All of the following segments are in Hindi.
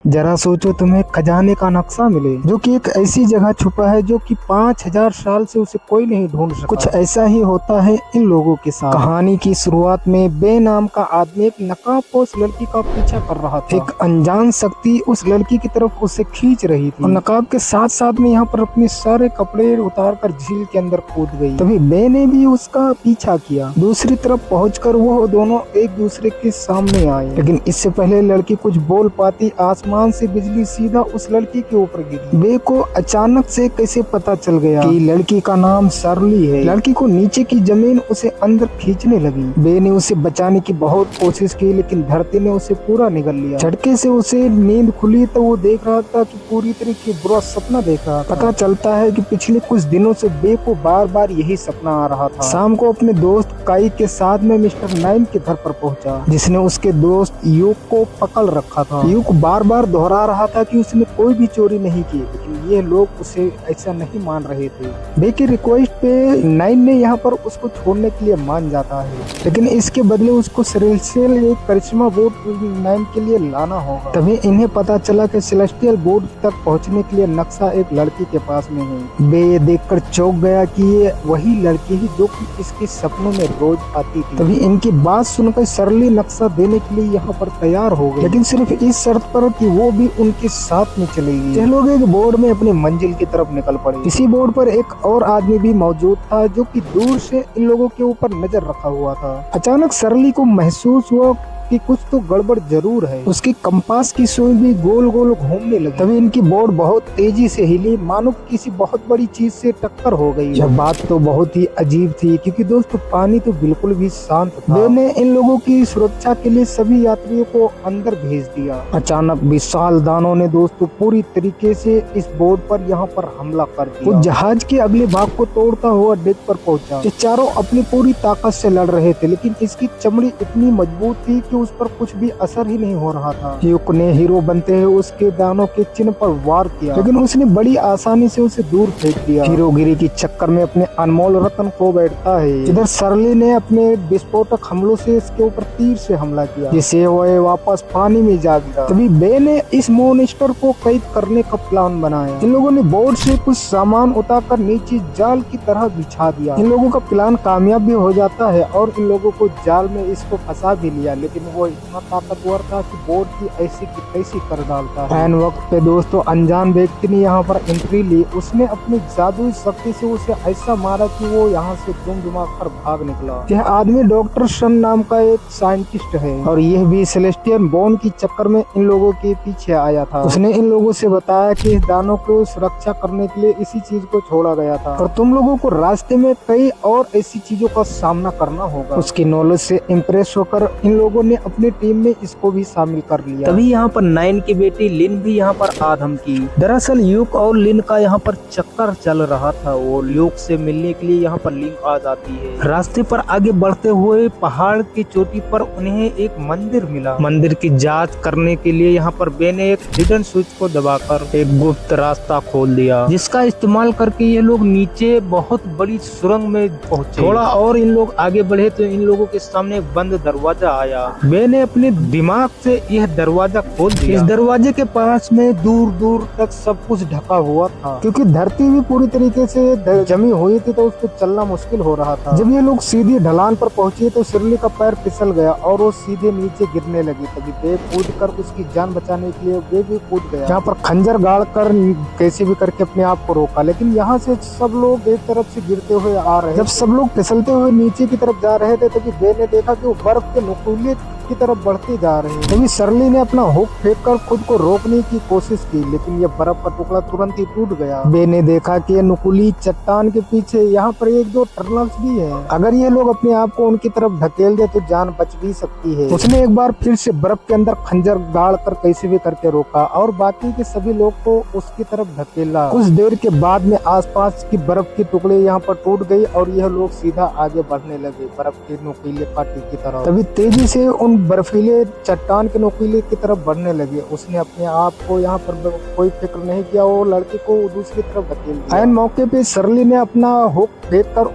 जरा सोचो तुम्हें खजाने का नक्शा मिले जो कि एक ऐसी जगह छुपा है जो कि 5000 साल से उसे कोई नहीं ढूंढ सका। कुछ ऐसा ही होता है इन लोगों के साथ। कहानी की शुरुआत में बे नाम का आदमी एक नकाबपोश लड़की का पीछा कर रहा था। एक अनजान शक्ति उस लड़की की तरफ उसे खींच रही थी और नकाब के साथ साथ में यहाँ पर अपने सारे कपड़े उतार कर झील के अंदर कूद गई। तभी बे ने भी उसका पीछा किया। दूसरी तरफ पहुंचकर वो दोनों एक दूसरे के सामने आए, लेकिन इससे पहले लड़की कुछ बोल पाती आसमान से बिजली सीधा उस लड़की के ऊपर गिरी। बे को अचानक से कैसे पता चल गया कि लड़की का नाम सरली है। लड़की को नीचे की जमीन उसे अंदर खींचने लगी। बे ने उसे बचाने की बहुत कोशिश की, लेकिन धरती ने उसे पूरा निगल लिया। झटके से उसे नींद खुली तो वो देख रहा था कि पूरी तरीके बुरा सपना देख रहा था। पता चलता है कि पिछले कुछ दिनों से बे को बार बार यही सपना आ रहा था। शाम को अपने दोस्त काई के साथ में मिस्टर नाइन के घर पर पहुंचा, जिसने उसके दोस्त यूक को पकड़ रखा था। यूक बार बार दोहरा रहा था कि उसने कोई भी चोरी नहीं की, लेकिन ये लोग उसे ऐसा नहीं मान रहे थे। बे की रिक्वेस्ट पे नाइन ने यहाँ पर उसको छोड़ने के लिए मान जाता है, लेकिन इसके बदले उसको सेलेस्टियल एक करिश्मा बोट नाइन के लिए लाना होगा। तभी इन्हें पता चला कि सेलेस्टियल बोट तक पहुँचने के लिए नक्शा एक लड़की के पास में है। बे ये देखकर चौंक गया कि ये वही लड़की ही जो कि इसके सपनों में रोज आती थी। तभी इनकी बात सुनकर सरली नक्शा देने के लिए यहाँ पर तैयार हो गई, लेकिन सिर्फ इस शर्त पर कि वो भी उनके साथ में चलेगी। ये लोग एक बोर्ड में अपनी मंजिल की तरफ निकल पड़े। इसी बोर्ड पर एक और आदमी भी मौजूद था जो कि दूर से इन लोगों के ऊपर नजर रखा हुआ था। अचानक सरली को महसूस हुआ कि कुछ तो गड़बड़ जरूर है। उसकी कंपास की सुई भी गोल गोल घूमने लगी। तभी इनकी बोर्ड बहुत तेजी से हिली, मानो किसी बहुत बड़ी चीज से टक्कर हो गई। यह बात तो बहुत ही अजीब थी, क्योंकि दोस्तों पानी तो बिल्कुल भी शांत था। बे ने इन लोगों की सुरक्षा के लिए सभी यात्रियों को अंदर भेज दिया। अचानक विशाल दानों ने दोस्तों पूरी तरीके से इस बोर्ड पर यहाँ पर हमला कर दिया। वो जहाज के अगले भाग को तोड़ता हुआ डेक पर पहुंचा। ये चारों अपनी पूरी ताकत से लड़ रहे थे, लेकिन इसकी चमड़ी इतनी मजबूत थी कि उस पर कुछ भी असर ही नहीं हो रहा था। यूक ने हीरो बनते हुए उसके दानों के चिन्ह पर वार किया, लेकिन उसने बड़ी आसानी से उसे दूर फेंक दिया। हीरोगिरी की चक्कर में अपने अनमोल रत्न खो बैठता है। इधर सरली ने अपने विस्फोटक हमलों से इसके ऊपर तीर से हमला किया, जिससे वह वापस पानी में जा गिरा। तभी बे ने इस मोनिस्टर को कैद करने का प्लान बनाया। इन लोगों ने बोर्ड से कुछ सामान उतारकर नीचे जाल की तरह बिछा दिया। इन लोगों का प्लान कामयाब भी हो जाता है और इन लोगों को जाल में इसको फंसा भी लिया, लेकिन वो इतना ताकतवर था कि बोर्ड की ऐसी की तैसी कर डालता है। ऐन वक्त पे दोस्तों अनजान व्यक्ति ने यहाँ पर एंट्री ली। उसने अपनी जादुई शक्ति से उसे ऐसा मारा कि वो यहाँ से दुम कर भाग निकला। यह आदमी डॉक्टर सन नाम का एक साइंटिस्ट है और यह भी सेलेस्टियल बॉन्ड की चक्कर में इन लोगों के पीछे आया था। उसने इन लोगों से बताया कि इस दानों को सुरक्षा करने के लिए इसी चीज को छोड़ा गया था और तुम लोगों को रास्ते में कई और ऐसी चीजों का सामना करना होगा। उसकी नॉलेज से इम्प्रेस होकर इन लोगों ने अपनी टीम में इसको भी शामिल कर लिया। तभी यहाँ पर नाइन की बेटी लिन भी यहाँ पर आ धमकी। दरअसल यूक और लिन का यहाँ पर चक्कर चल रहा था। वो यूक से मिलने के लिए यहाँ पर लिन आ जाती है। रास्ते पर आगे बढ़ते हुए पहाड़ की चोटी पर उन्हें एक मंदिर मिला। मंदिर की जांच करने के लिए यहाँ पर बे ने एक हिडन स्विच को दबाकर एक गुप्त रास्ता खोल दिया, जिसका इस्तेमाल करके ये लोग नीचे बहुत बड़ी सुरंग में पहुँचे। थोड़ा और इन लोग आगे बढ़े तो इन लोगों के सामने एक बंद दरवाजा आया। बे ने अपने दिमाग से यह दरवाजा खोल दिया। इस दरवाजे के पास में दूर दूर तक सब कुछ ढका हुआ था, क्योंकि धरती भी पूरी तरीके से जमी हुई थी, तो उस पर चलना मुश्किल हो रहा था। जब ये लोग सीधी ढलान पर पहुंचे तो सिरली का पैर फिसल गया और वो सीधे नीचे गिरने लगी। तभी बे कूद कर उसकी जान बचाने के लिए बे भी कूद गया। यहाँ पर खंजर गाड़ कर कैसे भी करके अपने आप को रोका, लेकिन यहाँ से सब लोग एक तरफ से गिरते हुए आ रहे। जब सब लोग फिसलते हुए नीचे की तरफ जा रहे थे तभी बे ने देखा कि वो बर्फ के नुकीले की तरफ बढ़ते जा रहे हैं। तभी सरली ने अपना हुक फेंक कर खुद को रोकने की कोशिश की, लेकिन यह बर्फ का टुकड़ा तुरंत ही टूट गया। बे ने देखा कि नुकीली चट्टान के पीछे यहाँ पर एक दो टर्नल्स भी है। अगर ये लोग अपने आप को उनकी तरफ ढकेल दे तो जान बच भी सकती है। उसने एक बार फिर से बर्फ के अंदर खंजर गाड़ कर कैसे भी करके रोका और बाकी के सभी लोग को उसकी तरफ ढकेला। कुछ देर के बाद में आसपास की बर्फ के टुकड़े यहाँ पर टूट गई और यह लोग सीधा आगे बढ़ने लगे बर्फ के नुकीले कांटे की तरफ। तभी तेजी से उन बर्फीले चट्टान के नुकीले की तरफ बढ़ने लगे। उसने अपने आप को यहाँ पर कोई फिक्र नहीं किया, वो लड़के को दूसरी तरफ धकेल दिया। ऐन मौके पे शर्ली ने अपना हुक फेंक कर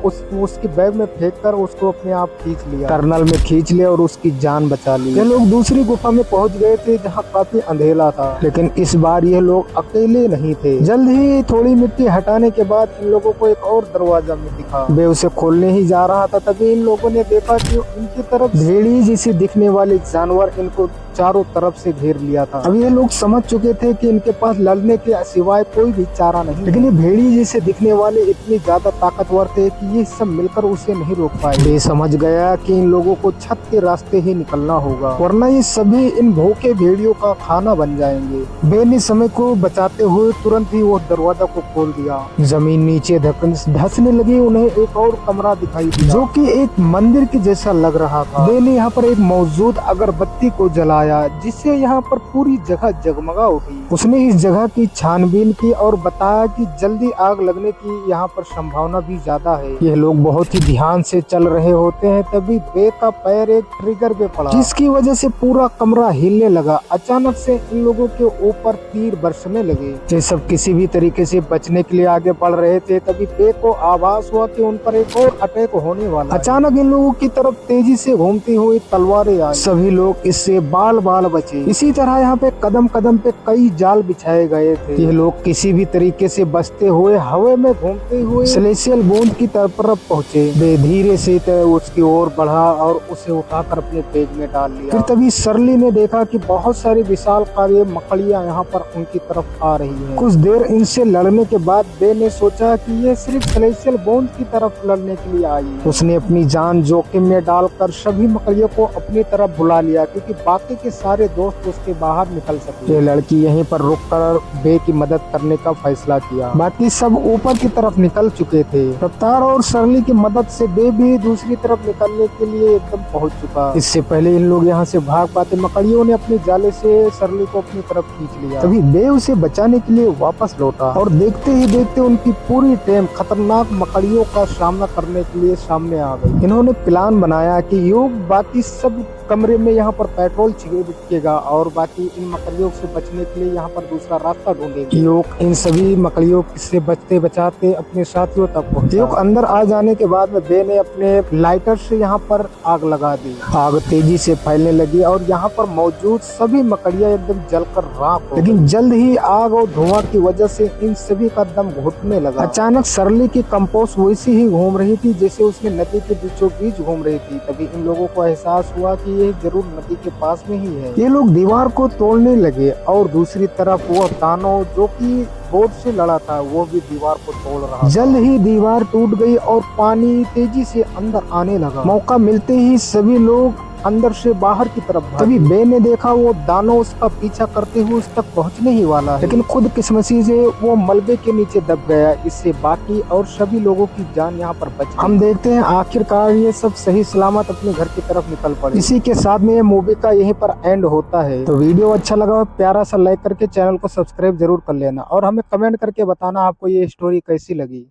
उसकी बैग में फेंक कर उसको अपने आप खींच लिया, टर्नल में खींच लिया और उसकी जान बचा ली। ये लोग दूसरी गुफा में पहुंच गए थे जहाँ काफी अंधेरा था, लेकिन इस बार ये लोग अकेले नहीं थे। जल्द ही थोड़ी मिट्टी हटाने के बाद इन लोगों को एक और दरवाजा में दिखा। वे उसे खोलने ही जा रहा था, तभी इन लोगों ने देखा कि इनकी तरफ भेड़ी जैसे दिखने वाले जानवर इनको चारों तरफ से घेर लिया था। अब ये लोग समझ चुके थे कि इनके पास लड़ने के सिवाय कोई भी चारा नहीं, लेकिन ये भेड़ी जैसे दिखने वाले इतनी ज्यादा ताकतवर थे कि ये सब मिलकर उसे नहीं रोक पाए। वे समझ गया कि इन लोगों को छत के रास्ते ही निकलना होगा, वरना ये सभी इन भूखे भेड़ियों का खाना बन जाएंगे। बे ने समय को बचाते हुए तुरंत ही वो दरवाजा को खोल दिया। जमीन नीचे धंसने लगी। उन्हें एक और कमरा दिखाई दिया जो कि एक मंदिर के जैसा लग रहा था। बे ने यहाँ पर एक मौजूद अगरबत्ती को जलाया, जिससे यहाँ पर पूरी जगह जगमगा उठी। उसने इस जगह की छानबीन की और बताया कि जल्दी आग लगने की यहाँ पर संभावना भी ज्यादा है। यह लोग बहुत ही ध्यान से चल रहे होते हैं, तभी बे का पैर एक ट्रिगर पे पड़ा, जिसकी वजह से पूरा कमरा हिलने लगा। अचानक से इन लोगों के ऊपर तीर बरसने लगे। ये सब किसी भी तरीके से बचने के लिए आगे बढ़ रहे थे, तभी बे को आभास हुआ कि उन पर एक और अटैक होने वाला। अचानक इन लोगों की तरफ तेजी से घूमती हुई तलवारें आई। सभी लोग इससे बाल बचे। इसी तरह यहाँ पे कदम कदम पे कई जाल बिछाए गए थे। ये लोग किसी भी तरीके से बचते हुए हवा में घूमते हुए सेलेसियल बूंद की तरफ पहुँचे। वे धीरे से उसकी ओर बढ़ा और उसे उठाकर अपने बैग में डाल लिया। फिर तभी शर्ली ने देखा कि बहुत सारी विशालकाय मकड़ियाँ यहाँ पर उनकी तरफ आ रही हैं। कुछ देर इनसे लड़ने के बाद बे ने सोचा कि ये सिर्फ सेलेसियल बूंद की तरफ लड़ने के लिए आई है। उसने अपनी जान जोखिम में डालकर सभी मकड़ियों को अपनी तरफ बुला लिया, क्योंकि बाकी के सारे दोस्त उसके बाहर निकल सके। ये लड़की यहीं पर रुककर बे की मदद करने का फैसला किया। बाकी सब ऊपर की तरफ निकल चुके थे। रफ्तार और शर्ली की मदद से बे भी दूसरी तरफ निकलने के लिए एकदम पहुंच चुका। इससे पहले इन लोग यहाँ से भाग पाते, मकड़ियों ने अपने जाले से शर्ली को अपनी तरफ खींच लिया। तभी बे उसे बचाने के लिए वापस लौटा और देखते ही देखते उनकी पूरी टीम खतरनाक मकड़ियों का सामना करने के लिए सामने आ गई। इन्होंने प्लान बनाया कि योग बाकी सब कमरे में यहाँ पर पेट्रोल छिड़केगा और बाकी इन मकड़ियों से बचने के लिए यहाँ पर दूसरा रास्ता ढूंढेंगे। योग इन सभी मकड़ियों से बचते बचाते अपने साथियों तक पहुंचा। योग अंदर आ जाने के बाद में बे ने अपने लाइटर से यहाँ पर आग लगा दी। आग तेजी से फैलने लगी और यहाँ पर मौजूद सभी मकड़ियाँ एकदम जलकर राख हो। लेकिन जल्द ही आग और धुआं की वजह से इन सभी का दम घुटने लगा। अचानक शर्ली की कंपोस्ट वैसी ही घूम रही थी जैसे उसने नदी के बीचों बीच घूम रही थी। तभी इन लोगों को एहसास हुआ कि ये जरूर नदी के पास में ही है। ये लोग दीवार को तोड़ने लगे और दूसरी तरफ वो दानव जो कि बोट से लड़ा था वो भी दीवार को तोड़ रहा। जल्द ही दीवार टूट गई और पानी तेजी से अंदर आने लगा। मौका मिलते ही सभी लोग अंदर से बाहर की तरफ भागे। तभी बे ने देखा वो दानव उसका पीछा करते हुए उस तक पहुंचने ही वाला है, लेकिन खुद किस्मती से वो मलबे के नीचे दब गया। इससे बाकी और सभी लोगों की जान यहाँ पर बच गई। हम देखते हैं आखिरकार ये सब सही सलामत अपने घर की तरफ निकल पड़े। इसी के साथ में ये मूवी का यहीं पर एंड होता है। तो वीडियो अच्छा लगा प्यारा सा लाइक करके चैनल को सब्सक्राइब जरूर कर लेना और हमें कमेंट करके बताना आपको ये स्टोरी कैसी लगी।